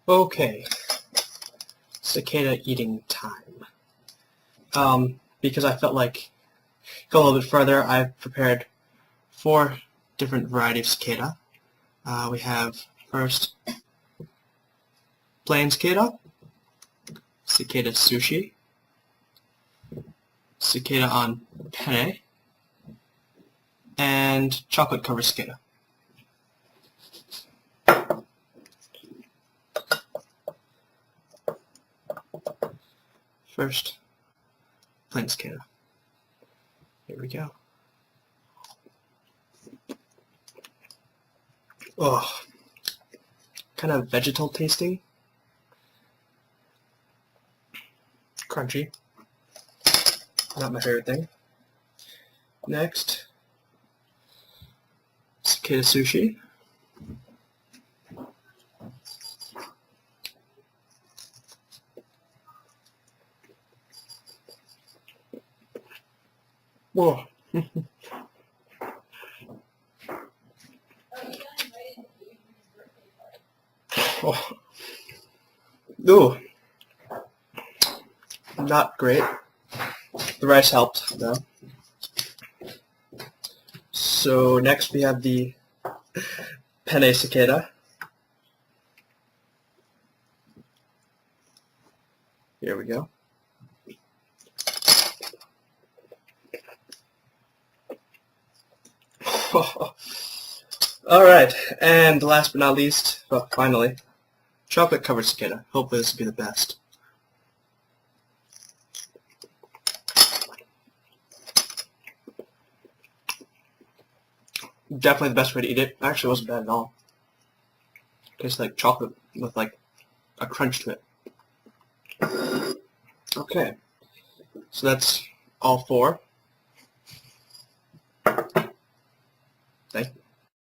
Okay, cicada eating time. Because I felt like go a little bit further, I've prepared 4 different varieties of cicada. We have first plain cicada, Cicada Sushi, cicada on penne, and chocolate covered cicada. First, plain cicada. Here we go. Oh, kind of vegetal tasting. Crunchy. Not my favorite thing. Next, Cicada Sushi. Whoa. Oh. Ooh. Not great. The rice helped, though. So next we have the penne cicada. Here we go. Alright, and last but not least, well, finally, chocolate covered cicada. Hopefully this will be the best. Definitely the best way to eat it. Actually, it wasn't bad at all. Tastes like chocolate with like a crunch to it. Okay, so that's all 4. Thank you.